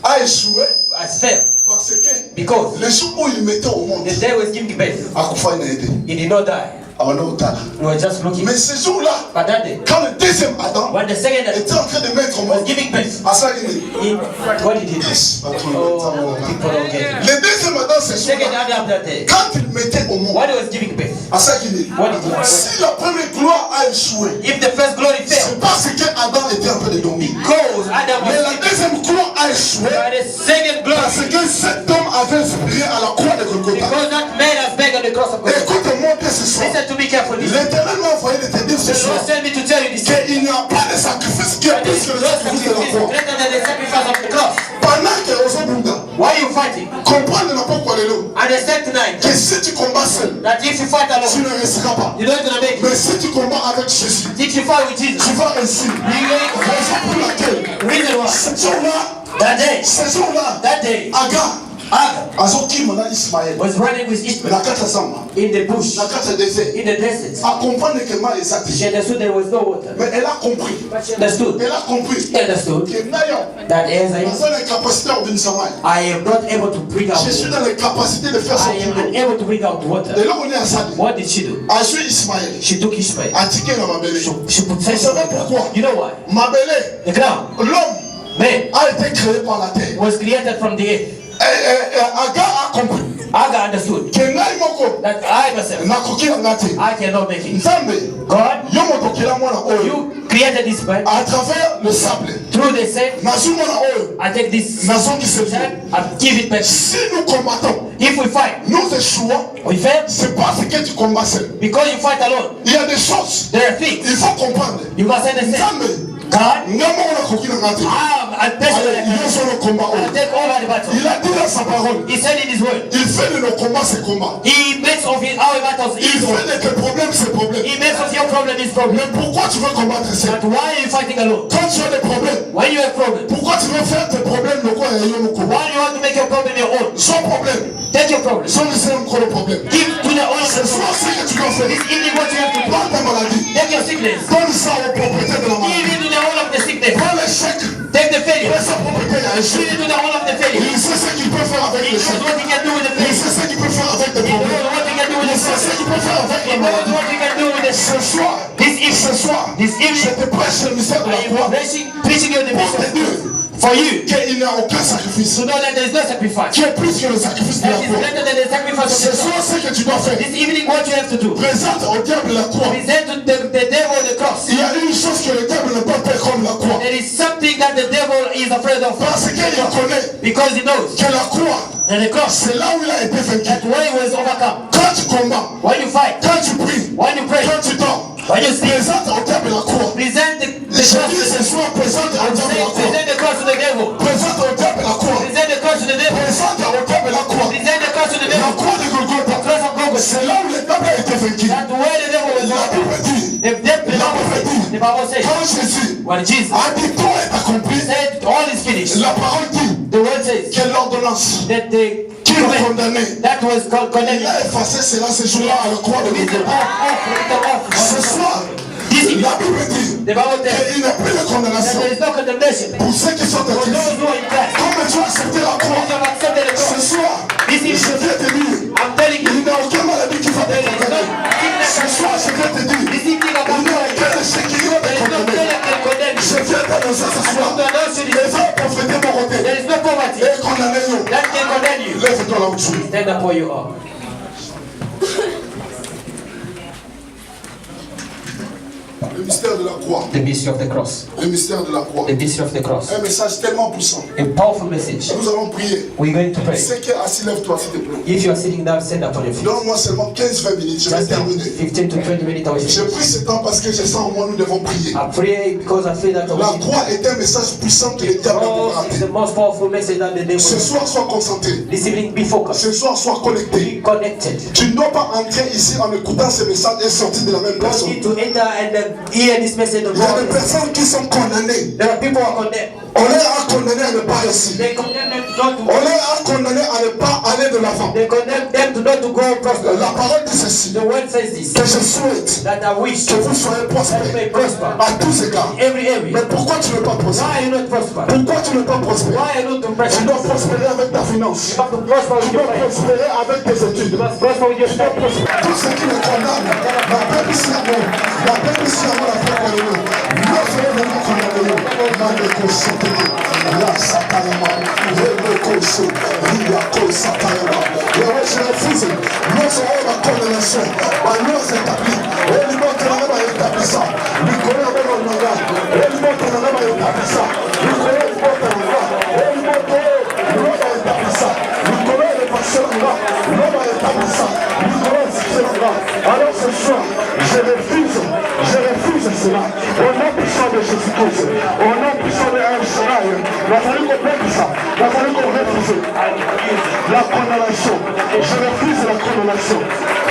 a échoué has failed parce que because le jour où il mettait au monde, the day was giving birth, à Koufa, il a aidé. he did not die. We were just looking. Mais ce jour-là, But that day, quand le deuxième Adam when the second Adam était en train de mettre au was monde, giving birth, à ça, il dit, what did he do? Oh, people don't get it. le deuxième Adam, ce Second jour-là, Adam that day, quand il mettait au monde, when he was giving birth, à ça qu'il dit, what did he do? si la première gloire a échoué, If the first glory c'est failed, parce que Adam était en train de dormir. because Adam Mais was la deuxième gloire a échoué but the second parce glory, que cet homme avait expiré à la croix de Golgotha. because that man has begged on the cross of God. Écoute-moi bien ce soir. Listen to me carefully. L'Éternel m'a envoyé de te dire ce The soir Lord sent me to tell you this. qu'il n'y a pas de sacrifice qui est There plus is que no le sacrifice de la sacrifice croix. greater than the sacrifice of the cross. Pendant que Ozobunda Why are you fighting? comprend n'a pas quoi le Understand tonight que si tu combats seul, that if you fight tu alone, ne réussiras pas. you're not gonna make it. Mais si tu combats avec Jésus, If you fight with Jesus, tu vas réussir. Raison pour laquelle, reason why ce jour-là, that day, Agar, Azoki Mona Ismaël, was running with la Ishmael 4 ans, in the bush, la 4 désert, in the desert. a comprendre que mal est She satisfait. understood there was no water, Mais elle a compris. but she understood. Elle a compris She understood que Nayon, that as dans la capacité d'une semaine, I am not able to bring out je suis water, dans la capacité de faire I am sortir l'eau. unable to bring out water. Et là, on est à Sadi. What did she do? A joué Ismaël, She took Ishmael. a tiqué dans ma belle. She put Vous fence. savez pourquoi? You know why? Ma belle, The ground, l'homme man, a été créé par la terre. was created from the earth. Agar a compris Agar understood que ngai moko that I myself, nakoki na nga te. I cannot make it. Nzambe God, yo moto okela mwana oyo you created this man à travers le sable. through the same. Nazwi mwana oyo I take this nazongisa child Dieu. and give it back. Si nous combattons, If we fight, nous échouons, we fail c'est parce que tu combats seul. because you fight alone. Il y a des choses, There are things il faut comprendre. you must understand. Nzambe God, nga moko nakoki na nga te. I personally Yo solo combat I oyo. take over the battle. Il a dit dans sa parole, He said in His word, il fait de nos combats ses combats. He makes of our battles Il his fait own. de tes problèmes ses problèmes. He makes of your problem his problem. Mais pourquoi tu veux combattre seul? But why are you fighting alone? Quand tu as des problèmes, When you have problems, pourquoi tu veux faire tes problèmes le quoi et yo moko? why do you want to make your problem your own? Sans problème, Take your problem. sans laisser encore le problème. Give to the owner of C'est the ça problem. ce que tu dois faire. This evening what you have to do. Prends ta maladie, Take your sickness. donne ça aux propriétaires de la Give maladie. it to the owner of the sickness. Prends l'échec, Take the failure. laisse sa propriété à Give échec. it to the owner of the failure. Il sait ce qu'il peut faire avec He knows l'échec. what he can do with the Il failure. sait ce qu'il peut faire avec des He knows problèmes. what he can do with Il the sait ce failure. qu'il peut faire avec He la knows maladie. what he can do with the Ce soir, This evening, ce soir, this je evening, te prêche le mystère de la I croix am preaching you the pour te message dire for you qu'il n'y a aucun sacrifice to know that there is no sacrifice. qui est plus que le sacrifice de That la is croix. greater than the sacrifice of Ce the soir, cross. ce que tu dois faire, This evening, what you have to do, présente au diable la croix. present to the devil the cross. Il y a une chose que le diable ne peut pas faire comme la croix. There is something that the devil is afraid of Parce qu'il connaît because he knows que la croix, that the cross, c'est là où il a été vaincu. that way was overcome. Quand tu combats, When you fight, quand tu pries, when you pray, quand tu dors, when you sleep, présente au diable la croix. present the Je cross dis to ce the soir, présente au I'm diable saying, la croix. present the cross to the devil. Présente au diable la croix. Present the cross to the devil. Présente au diable la croix. Present the cross to the La devil. croix de Golgotha. Cross of Golgotha. C'est là où le diable a été vaincu. That way the devil was La overcome. Bible dit, The Bible says, quand Jésus when Jesus a dit tout est accompli, said all is finished, la parole dit the word says que l'ordonnance that the qui nous condamnait, that was condemned. il a effacé cela ce jour-là à la croix de Written Golgotha. off. Ce soir, This evening, la Bible dit the Bible says qu'il n'y a plus de that condamnation there is no condemnation pour ceux qui sont en for Christ. those who are in Christ. Comme tu as accepté la Because croix, you have accepted the ce cross. soir, This je evening, viens te dire, I'm telling il you, n'y a aucune maladie qui va te there is no condamner. sickness. Ce soir, je viens te dire, This evening, I'm il n'y a telling you, aucun échec qui va te there is no condamner. failure that can condemn you. Je viens t'annoncer ce I soir, want to announce you les this. gens prophétés mon côté, There is no poverty et condamnés. that can condemn you. Lève-toi là où tu es. Stand up where you are. Le mystère de la croix. The mystery of the cross. Le mystère de la croix. The mystery of the cross. Un message tellement puissant. A powerful message. Nous allons prier. We're going to pray. Ce qui est assis, lève-toi s'il te plaît. If you are sitting down, stand up on your feet. Donne-moi seulement 15-20 minutes, je vais Just terminer. 15 to 20 minutes. Je prie ce temps parce que je sens en moi nous devons prier. I pray because I feel that La croix est un message puissant que l'Éternel cross a is raté. the most powerful message that the devil. Ce soir, sois concentré. This evening, be focused. Ce soir, sois connecté. Be connected. Tu ne dois pas entrer ici en écoutant ce message et sortir de la même You personne. need to enter and hear this message of Il y a des God. personnes qui sont condamnées. There are people who are condemned. On les a condamnés à ne pas réussir. They condemn them not On to. les a condamnés à ne pas aller de l'avant. They condemn them to not to go prosper. La parole dit ceci. The word says this. Que je souhaite That I wish que vous soyez that you prospères may prosper. à tous égards. Every area. Mais pourquoi tu ne veux pas prospérer? Why are you not prosper? Pourquoi tu ne veux pas prospérer? Why are you not to Tu prosper? dois prospérer avec ta finance. You have to prosper with Tu your dois faith. prospérer avec tes études. You must prosper with your studies. Tout ce qui me condamne, la paix ici à moi, la paix ici à moi, la paix pour nous. Nous serons vraiment condamnés. Maleko Soteke, La Satayama, Rebeko So, Riako Satayama. Et je refuse. Nous serons la condamnation. Ma loi s'établit. Et le monde va établir ça. Nous connaissons le monde. Et le monde va établir ça. Nous connaissons le monde. Et le monde va établir ça. Nous connaissons le pasteur. Nous va établir ça. Nous connaissons ce là. Alors ce soir, je refuse cela. Au nom puissant de Jésus-Christ, au nom puissant de El-Shaddai, il va falloir qu'on mette ça. Il va falloir qu'on refuse la condamnation. Je refuse la condamnation.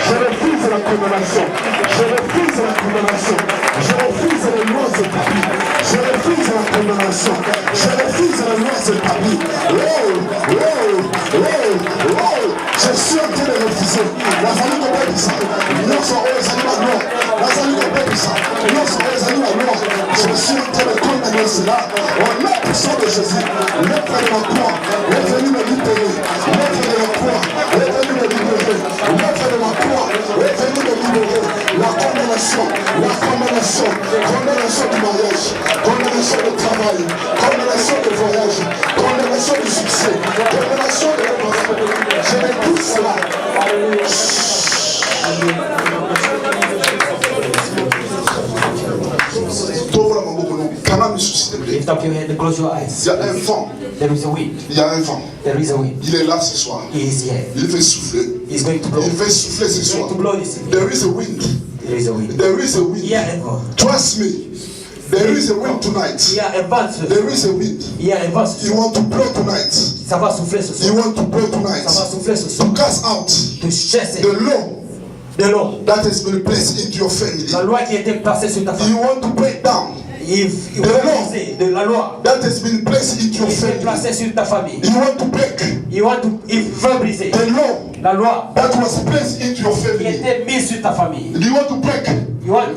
Je refuse la condamnation. Je refuse la condamnation. Je refuse les lois établies. Je refuse la condamnation. Je refuse les lois établies. Je suis en train de refuser. La famille qu'on mette ça. Nous sommes aux animaux. La famille qu'on mette ça. Nous sommes aux animaux. Je suis en train de condamner cela. Au nom puissant de Jésus. L'être de la croix est venu me libérer. L'être de la croix est venu me libérer. L'être de la croix est venu me libérer. La condamnation du mariage, condamnation du travail, condamnation du voyage, condamnation du succès, condamnation de la prospérité. Je n'écoute cela. Lift up your head and close your eyes. Il y a un vent. There is a wind. Il y a un vent. There is a wind. Il est là ce soir. He is here. Il fait souffler. He's going to blow. Il fait souffler ce He's going soir. to blow this evening. There is a wind. There is a wind. There is a wind. Yeah, ever. Trust me. There is a wind tonight. Yeah, advance. There is a wind. Yeah, advance. You want to blow tonight. Ça va souffler ce You soir. want to blow tonight. Ça va souffler ce soir. To cast out To chasser the law de l'eau. that has been placed into your family. La loi qui a été placée sur ta famille. You want to break down Il veut briser de la loi that has been placed into your qui a été family. placée sur ta famille. You want to break Il veut briser the law la loi that was placed into your qui family. était mise sur ta famille. You want to break.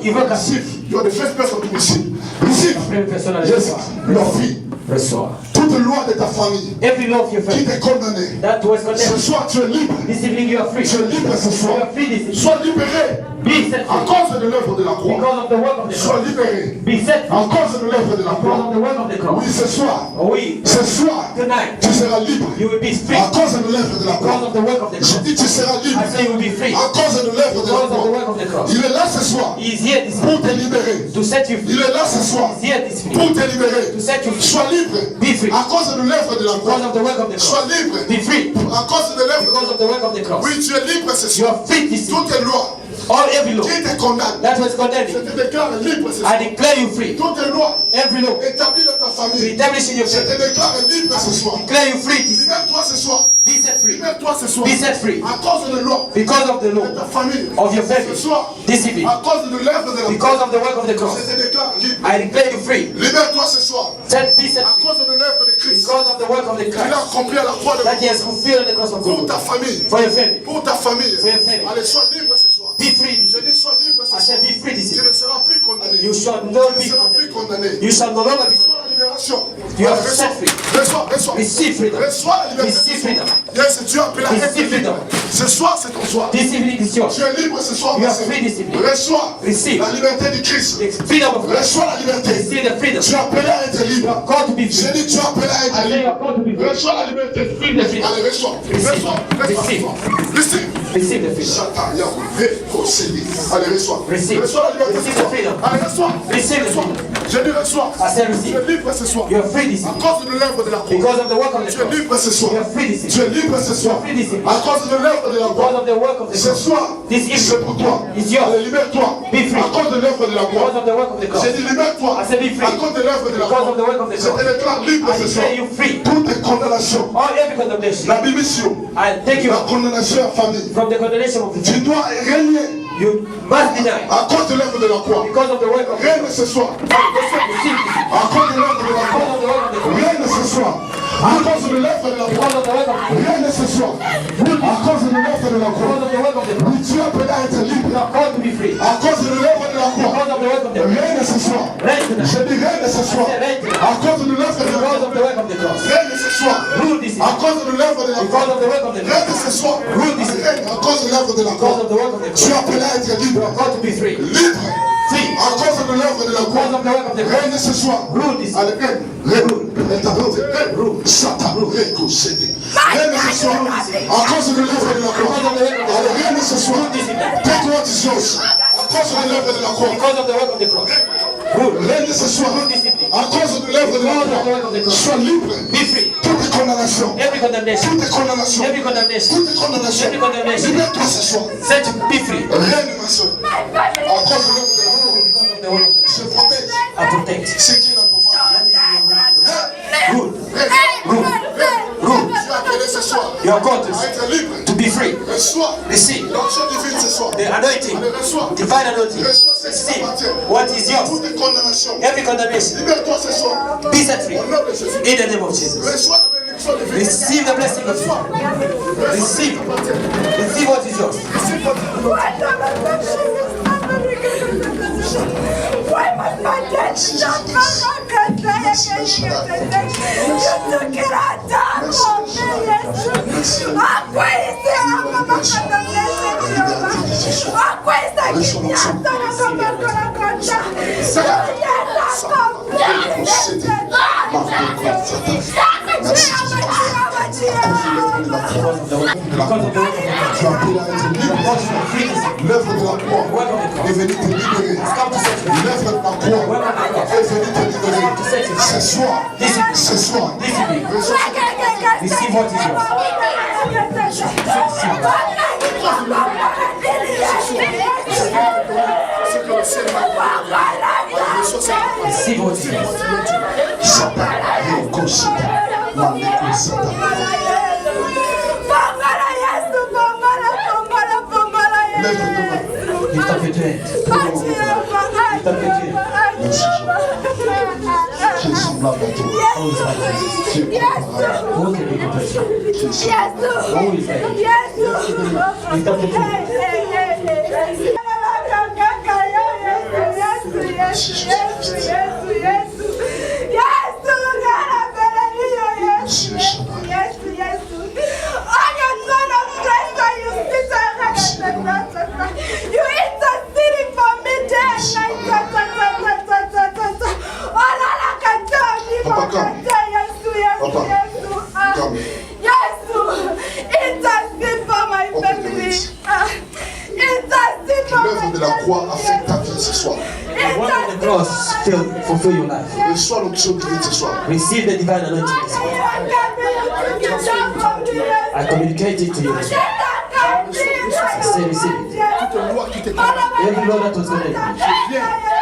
Il veut casser. Receive. You are the first person to receive. Receive. La première personne à Yes, leur fille. reçoit. Toute loi de ta famille Every law of your qui family t'est condamnée. that was Ce condemned. soir, tu es libre. This evening you are free. Tu es libre ce You soir. are free this evening. Sois libéré Be set à free. cause de l'œuvre de la croix. Because of the work of the Sois cross. libéré Be set free. à cause de l'œuvre de la Because croix. of the work of the cross. Oui, ce soir. Oui. Ce soir, Tonight tu seras libre you will be free. à cause de l'œuvre de la Because croix. of the work of the Je cross. dis, tu seras libre I say you will be free. à cause de l'œuvre de la Because of the croix. work of the cross. Il est là ce soir He is here this pour evening te libérer. to set you free. Il est là ce soir He is here this pour evening te libérer. to set you free. Sois libre Be free. à cause de l'œuvre de la croix. Because of the work of the cross. Sois libre Be free. à cause de l'œuvre de Because of the work of the cross. Oui, tu es libre ce You soir. are free this evening. Toutes les lois All every law qui te condamnent, that was je condemned, te déclare libre ce soir. I declare you free. Toutes les lois Every law établies dans ta famille, established in your je te family, déclare libre ce soir. declare you free. This Libère-toi ce soir. Be set free. Libère-toi ce soir. Be set free. À cause de l'eau Because of the de law ta famille. of your Ce family. soir. This evening. À cause de l'œuvre de la Because of the work of the cross. je te déclare libre. I declare you free. Libère-toi ce soir. Be set À free. cause de l'œuvre de Christ. Because of the work of the Il a Christ accompli à la croix de that he has fulfilled on the cross of pour ta God. famille. For your family. Pour ta famille. For your family. Allez, sois libre ce soir. Be free. Je dis sois libre ce I soir. said be free this Tu evening. ne seras plus condamné. You shall not Tu be ne seras plus condamné. You shall no longer be Sois la libération. You are set free. Reçois. Receive freedom. Reçois la liberté. Receive freedom. Yes, tu as appelé à être Receive libre. freedom. Ce soir, c'est ton soir. This evening is yours. Tu es libre ce soir. You are free this evening. Reçois Receive. la liberté du Christ. The freedom of God. Reçois la liberté. Receive the freedom. Tu es appelé à être libre. God to be J'ai free. dit, tu es appelé à être I say you libre. are called to be free. Reçois la liberté. Receive the freedom. Allez, reçois. Receive. Receive. Receive the freedom. Chataïa, réconcilié. Allez, reçois. Receive. Reçois la liberté. Receive the freedom. Allez, reçois. Receive the Reçois. freedom. J'ai dit, reçois. I said Tu receive. es libre ce soir. You are free this À evening. cause de l'œuvre de la croix. Because of the work of the Tu es cross. libre ce soir. You are free this Tu evening. es libre ce soir. free this evening. À cause de l'œuvre de la Because croix. of the work of the Ce cross. soir, This c'est evening pour toi. is yours. Allez, libère-toi. Be free. À cause de l'œuvre de la croix. Because of the work of the cross. J'ai dit, libère-toi. I said be free. À cause de l'œuvre de la Because croix. of the work of the Je cross. te déclare libre I ce soir. say you free. Toutes les condamnations. All every condemnation. La Bible, I take you la condamnation à famille. from the condemnation of the Tu church. dois régner You must deny. à cause de l'œuvre de la croix. Because of the work of the Règne ce soir. receive this. À cause de l'œuvre de la Because croix. of the work of the cross. Règne ce soir. À cause de l'œuvre de la croix. Because of the work of the cross. Règne ce soir. À cause de l'œuvre de la croix. Because of the work of the cross. Oui, tu es appelé à être libre. You are called to be free. À cause de l'œuvre de la croix. Because of the work of the cross. Règne ce soir. Reign tonight. Je dis règne ce soir. À cause de l'œuvre de la Because croix. of the work of the cross. Règne ce soir. Rule this À evening. cause de l'œuvre de la Because croix. of the work of the cross. Règne ce soir. Règne à cause de l'œuvre de la Because croix. of the work of the Tu es cross. appelé à être You libre. are called to be free. Libre. Free. À cause de l'œuvre de la croix. Because of the work of the cross. Règne ce soir. Rule this Allez, evening. règne. Elle t'a dit, règne. Satan, règne, cédé. Règne ce soir. À cause de l'œuvre de la croix. Allez, règne ce soir. Take what is yours. À cause de l'œuvre de la croix. Because of the work of the cross. Rule. Règne ce soir. À cause de l'œuvre de la croix. Sois libre. Be free. Toutes les condamnations. Every condemnation. Toutes les condamnations. Every condemnation. Toutes les condamnations. Every condemnation. Libère-toi ce soir. Set be free. Règne ma soeur. À cause de l'œuvre de la croix. Because of the work of the Je protège. I protect. Ce qui est dans ton ventre. Rule. Rule. Tu as appelé ce soir You are called à être libre. to be free. Reçois Receive l'onction divine ce soir. the anointing. Allez, reçois. Divine anointing. Reçois ce qui Receive t'appartient. what is yours. Toutes les condamnations. Every condemnation. Libère-toi ce soir. Be set free. Au nom de Jésus. In the name of Jesus. Reçois la bénédiction divine. Receive the blessing of Reçois. God. Receive. Receive what is yours. Because of the work of the Tu as appelé à être libre. L'œuvre de la croix est venue te libérer. L'œuvre de la croix est venue te libérer. Ce soir, ce soir, receive what is yours. Receive what is yours. Satan, Reko Satan, Maleko Satan. Lève tes mains. Lift up your two hands. Lift up your two hands. Qui est semblable à toi. Who is like this? Qui est comparable à toi. Who can be compared to you? Qui est semblable. Who is like this? Lift up your two hands. Monsieur Shabbat. L'œuvre de la croix affecte ta vie ce soir. The work of the cross fulfill your life. Reçois l'onction divine ce soir. Receive the divine anointing this morning. I communicate it to you. I say receive it. Toute loi qui te condamne, Every law that was condemned,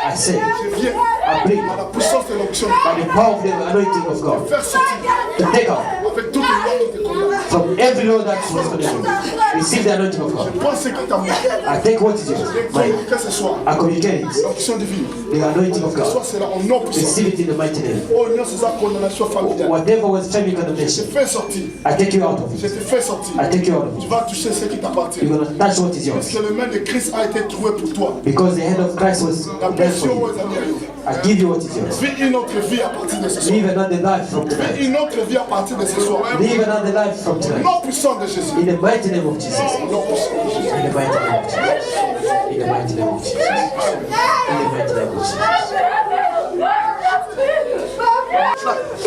I say, je viens I bring par la puissance de l'onction by the power of the anointing of God faire sortir to take out avec toute loi qui te condamne. from every law that was condemned. Receive the anointing of God. Prends ce qui t'a manqué. I take what is yours, mine. Que ce soit I communicate it, l'onction divine. the anointing of Soit God. c'est là en nom puissant. Receive it in the mighty name. Oh non, c'est ça condamnation familiale. Whatever was family Je condemnation, te fais sortir. I take you out of Je it. te fais sortir. I take you out of Tu it. vas toucher ce qui t'appartient. You're going to touch what is Parce yours. que le main de Christ a été trouvé pour toi. Because the hand of Christ was La there for pression you. aux amis. I give you what is yours. Vis une autre vie à partir de ce soir. Live another life from Vis tonight. une autre vie à partir de ce soir. Live another life from Au tonight. nom puissant de Jésus. In the mighty name of Jesus. Au nom puissant de Jésus. In the mighty name of Jesus. In the mighty name of Jesus. In the mighty name of Jesus.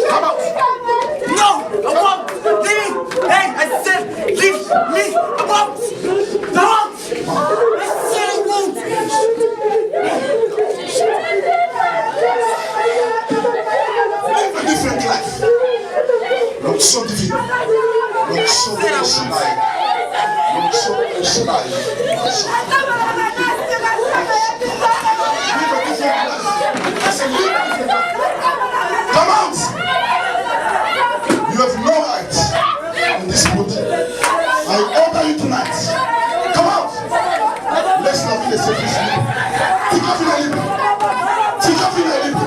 Come out. No! I won't! Leave me! Hey, I said, leave me! I won't! I won't! I said I won't! Live a different life. L'onction divine. L'onction de Shaddai. L'onction de Shaddai. Live a different life. I said, live a different life. Come out! You have no right in this body. I order you tonight. Come out! Laisse la vie de ce fils. Tika libre. Tika libre.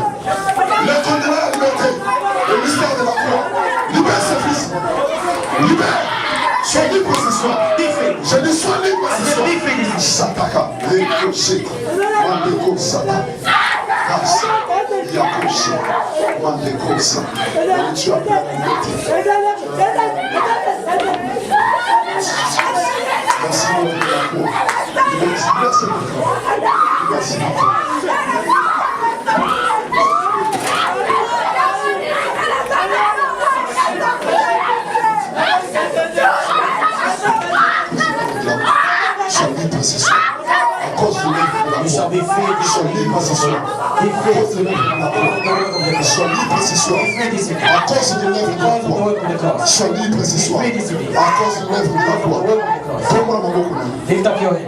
Le condamné à la liberté. Le mystère de la croix. Libère ce fils. Libère. Sois libre ce soir. Je dis sois libre ce soir. Sataka. Lécoché. Mandeko Sata. Kasa. Yakoshe. Mandeko Sata. Tu as plein de merci pour la croix. Merci pour toi. Merci pour toi. Sois libre ce soir. À cause de l'œuvre de la croix. Sois libre ce soir. À cause de l'œuvre de la croix. Sois libre ce soir. À cause de l'œuvre de la croix. Sois libre ce soir. À cause de l'œuvre de la croix. Lift up your hand.